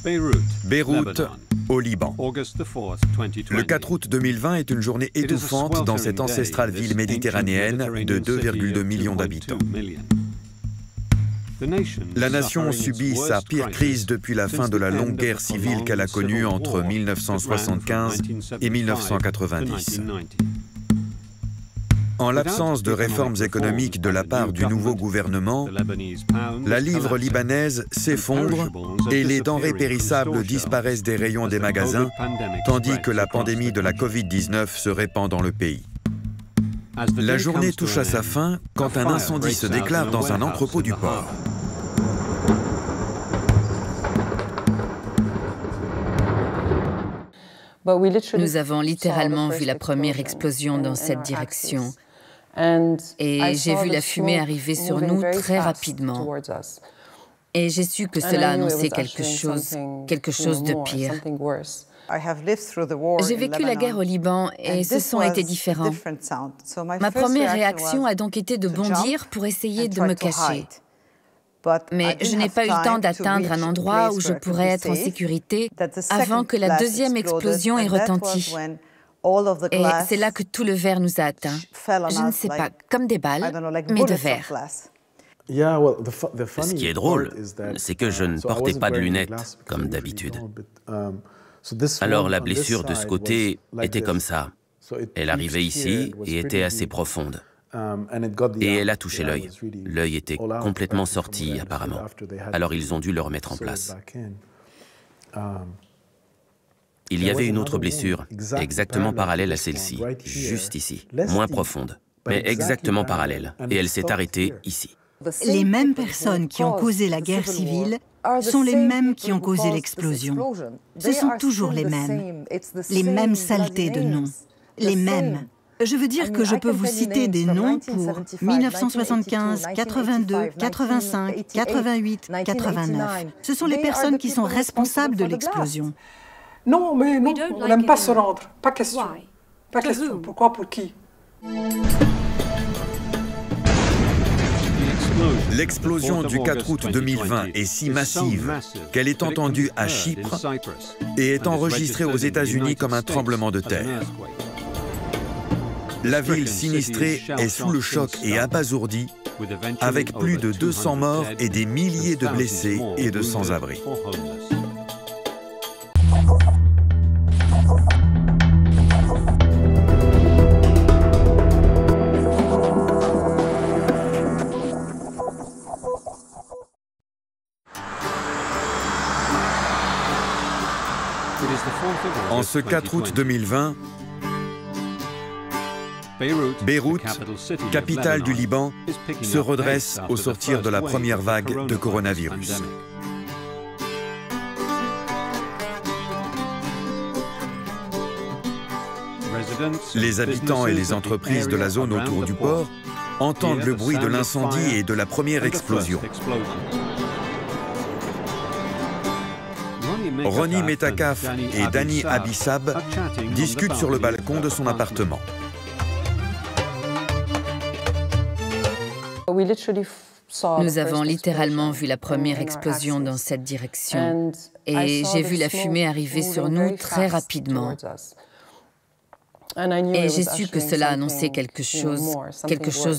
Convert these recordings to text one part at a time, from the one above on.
Beyrouth, au Liban. Le 4 août 2020 est une journée étouffante dans cette ancestrale ville méditerranéenne de 2,2 millions d'habitants. La nation subit sa pire crise depuis la fin de la longue guerre civile qu'elle a connue entre 1975 et 1990. En l'absence de réformes économiques de la part du nouveau gouvernement, la livre libanaise s'effondre et les denrées périssables disparaissent des rayons des magasins, tandis que la pandémie de la Covid-19 se répand dans le pays. La journée touche à sa fin quand un incendie se déclare dans un entrepôt du port. Nous avons littéralement vu la première explosion dans cette direction. Et j'ai vu la fumée arriver sur nous très rapidement. Et j'ai su que cela annonçait quelque chose de pire. J'ai vécu la guerre au Liban et ce son était différent. Ma première réaction a donc été de bondir pour essayer de me cacher. Mais je n'ai pas eu le temps d'atteindre un endroit où je pourrais être en sécurité avant que la deuxième explosion ait retenti. Et c'est là que tout le verre nous a atteints. Je ne sais pas, comme des balles, mais de verre. Ce qui est drôle, c'est que je ne portais pas de lunettes, comme d'habitude. Alors la blessure de ce côté était comme ça. Elle arrivait ici et était assez profonde. Et elle a touché l'œil. L'œil était complètement sorti, apparemment. Alors ils ont dû le remettre en place. Il y avait une autre blessure, exactement parallèle à celle-ci, juste ici, moins profonde, mais exactement parallèle. Et elle s'est arrêtée ici. Les mêmes personnes qui ont causé la guerre civile sont les mêmes qui ont causé l'explosion. Ce sont toujours les mêmes saletés de noms, les mêmes. Je veux dire que je peux vous citer des noms pour 1975, 82, 85, 88, 89. Ce sont les personnes qui sont responsables de l'explosion. Non, mais non, on n'aime pas se rendre. Pas question. Pas question. Pourquoi, pour qui? L'explosion du 4 août 2020 est si massive qu'elle est entendue à Chypre et est enregistrée aux États-Unis comme un tremblement de terre. La ville sinistrée est sous le choc et abasourdie, avec plus de 200 morts et des milliers de blessés et de sans-abri. En ce 4 août 2020, Beyrouth, capitale du Liban, se redresse au sortir de la première vague de coronavirus. Les habitants et les entreprises de la zone autour du port entendent le bruit de l'incendie et de la première explosion. Ronnie Metcalf et Danny Abissab discutent sur le balcon de son appartement. Nous avons littéralement vu la première explosion dans cette direction. Et j'ai vu la fumée arriver sur nous très rapidement. Et j'ai su que cela annonçait quelque chose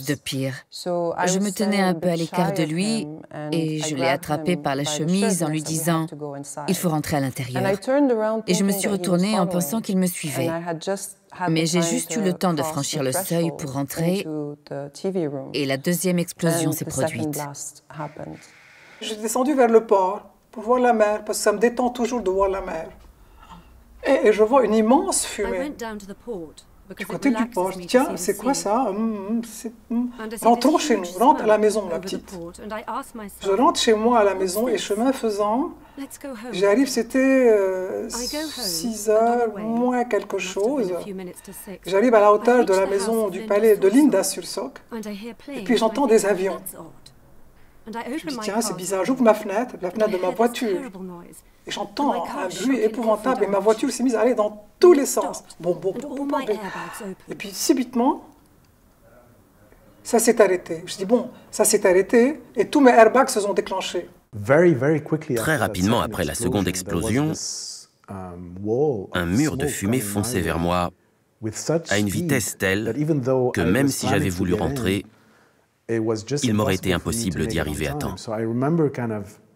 de pire. Je me tenais un peu à l'écart de lui et je l'ai attrapé par la chemise en lui disant « Il faut rentrer à l'intérieur ». Et je me suis retournée en pensant qu'il me suivait. Mais j'ai juste eu le temps de franchir le seuil pour rentrer et la deuxième explosion s'est produite. J'ai descendu vers le port pour voir la mer, parce que ça me détend toujours de voir la mer. Et je vois une immense fumée du côté du port. Je dis, tiens, c'est quoi ça? Rentrons chez nous, rentre à la maison, ma petite. Je rentre chez moi à la maison et chemin faisant, j'arrive, c'était 6 heures, moins quelque chose. J'arrive à la hauteur de la maison du palais de Linda-sur-Soc et puis j'entends des avions. Je me dis, tiens, c'est bizarre, j'ouvre la fenêtre de ma voiture. Et j'entends un bruit épouvantable et ma voiture s'est mise à aller dans tous les sens. Et puis, subitement, ça s'est arrêté. Je dis, bon, ça s'est arrêté et tous mes airbags se sont déclenchés. Très rapidement après la seconde explosion, un mur de fumée fonçait vers moi à une vitesse telle que même si j'avais voulu rentrer, il m'aurait été impossible d'y arriver à temps.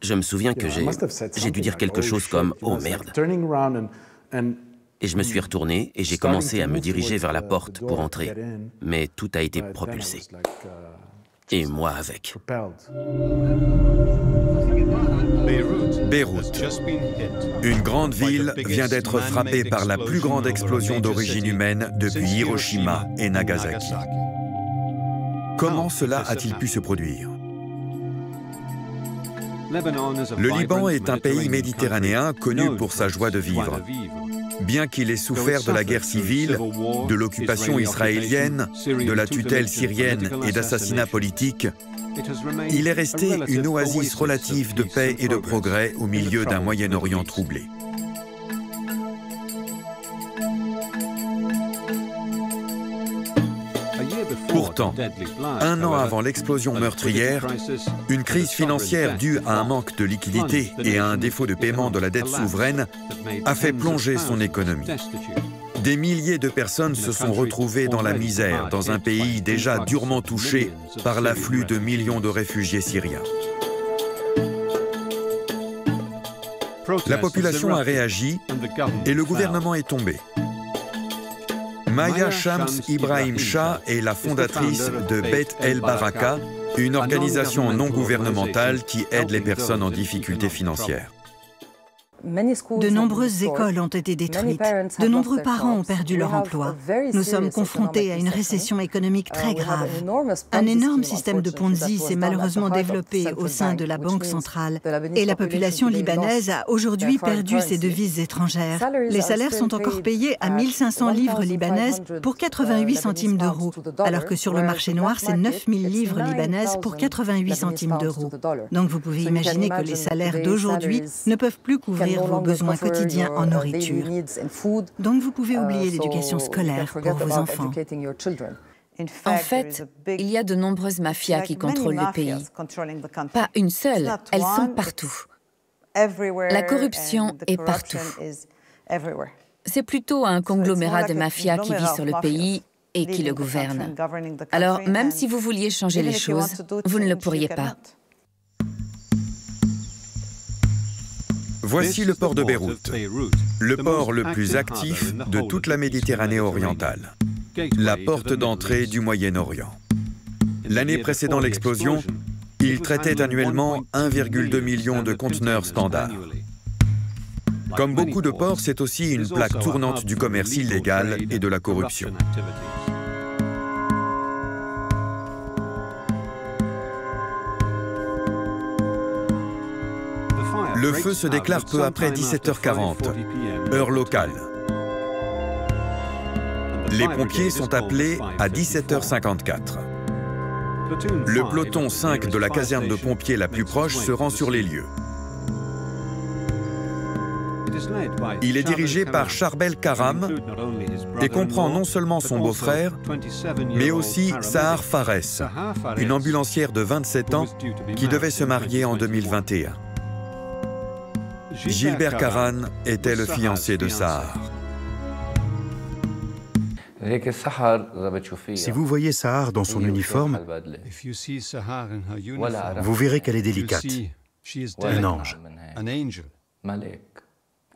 Je me souviens que j'ai dû dire quelque chose comme « Oh merde !» Et je me suis retourné et j'ai commencé à me diriger vers la porte pour entrer. Mais tout a été propulsé. Et moi avec. Beyrouth. Une grande ville vient d'être frappée par la plus grande explosion d'origine humaine depuis Hiroshima et Nagasaki. Comment cela a-t-il pu se produire? Le Liban est un pays méditerranéen connu pour sa joie de vivre. Bien qu'il ait souffert de la guerre civile, de l'occupation israélienne, de la tutelle syrienne et d'assassinats politiques, il est resté une oasis relative de paix et de progrès au milieu d'un Moyen-Orient troublé. Pourtant, un an avant l'explosion meurtrière, une crise financière due à un manque de liquidité et à un défaut de paiement de la dette souveraine a fait plonger son économie. Des milliers de personnes se sont retrouvées dans la misère dans un pays déjà durement touché par l'afflux de millions de réfugiés syriens. La population a réagi et le gouvernement est tombé. Maya Shams Ibrahim Shah est la fondatrice de Beit El Baraka, une organisation non gouvernementale qui aide les personnes en difficulté financière. De nombreuses écoles ont été détruites. De nombreux parents ont perdu leur emploi. Nous sommes confrontés à une récession économique très grave. Un énorme système de Ponzi s'est malheureusement développé au sein de la Banque centrale. Et la population libanaise a aujourd'hui perdu ses devises étrangères. Les salaires sont encore payés à 1500 livres libanaises pour 88 centimes d'euros, alors que sur le marché noir, c'est 9000 livres libanaises pour 88 centimes d'euros. Donc vous pouvez imaginer que les salaires d'aujourd'hui ne peuvent plus couvrir vos besoins quotidiens en nourriture. Donc vous pouvez oublier l'éducation scolaire pour vos enfants. En fait, il y a de nombreuses mafias qui contrôlent le pays. Pas une seule, elles sont partout. La corruption est partout. C'est plutôt un conglomérat de mafias qui vit sur le pays et qui le gouverne. Alors, même si vous vouliez changer les choses, vous ne le pourriez pas. Voici le port de Beyrouth, le port le plus actif de toute la Méditerranée orientale, la porte d'entrée du Moyen-Orient. L'année précédant l'explosion, il traitait annuellement 1,2 million de conteneurs standards. Comme beaucoup de ports, c'est aussi une plaque tournante du commerce illégal et de la corruption. Le feu se déclare peu après 17h40, heure locale. Les pompiers sont appelés à 17h54. Le peloton 5 de la caserne de pompiers la plus proche se rend sur les lieux. Il est dirigé par Charbel Karam et comprend non seulement son beau-frère, mais aussi Sahar Fares, une ambulancière de 27 ans qui devait se marier en 2021. Gilbert Karan était le fiancé de Sahar. Si vous voyez Sahar dans son uniforme, vous verrez qu'elle est délicate, un ange.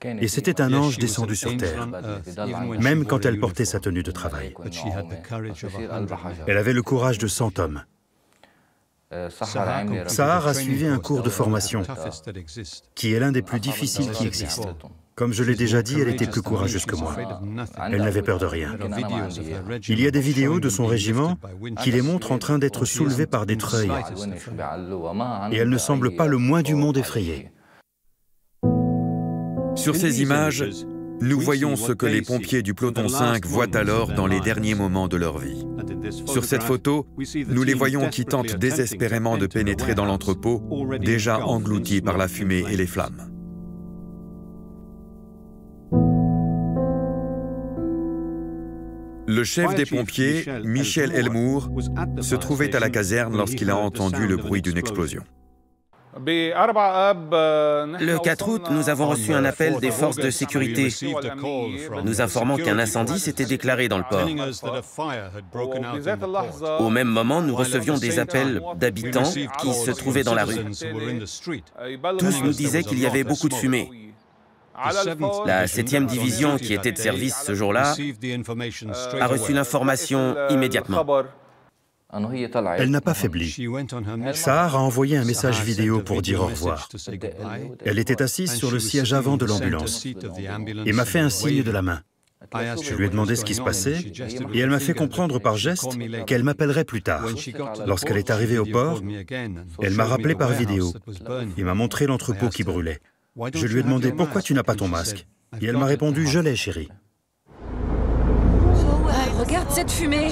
Et c'était un ange descendu sur terre, même quand elle portait sa tenue de travail. Elle avait le courage de 100 hommes. Sahar a suivi un cours de formation qui est l'un des plus difficiles qui existent. Comme je l'ai déjà dit, elle était plus courageuse que moi. Elle n'avait peur de rien. Il y a des vidéos de son régiment qui les montrent en train d'être soulevés par des treuils. Et elle ne semble pas le moins du monde effrayée. Sur ces images, nous voyons ce que les pompiers du peloton 5 voient alors dans les derniers moments de leur vie. Sur cette photo, nous les voyons qui tentent désespérément de pénétrer dans l'entrepôt, déjà englouti par la fumée et les flammes. Le chef des pompiers, Michel Elmour, se trouvait à la caserne lorsqu'il a entendu le bruit d'une explosion. Le 4 août, nous avons reçu un appel des forces de sécurité nous informant qu'un incendie s'était déclaré dans le port. Au même moment, nous recevions des appels d'habitants qui se trouvaient dans la rue. Tous nous disaient qu'il y avait beaucoup de fumée. La 7e division, qui était de service ce jour-là, a reçu l'information immédiatement. Elle n'a pas faibli. Sahar a envoyé un message vidéo pour dire au revoir. Elle était assise sur le siège avant de l'ambulance et m'a fait un signe de la main. Je lui ai demandé ce qui se passait et elle m'a fait comprendre par geste qu'elle m'appellerait plus tard. Lorsqu'elle est arrivée au port, elle m'a rappelé par vidéo et m'a montré l'entrepôt qui brûlait. Je lui ai demandé « Pourquoi tu n'as pas ton masque ?» Et elle m'a répondu « Je l'ai, chérie. » Regarde cette fumée!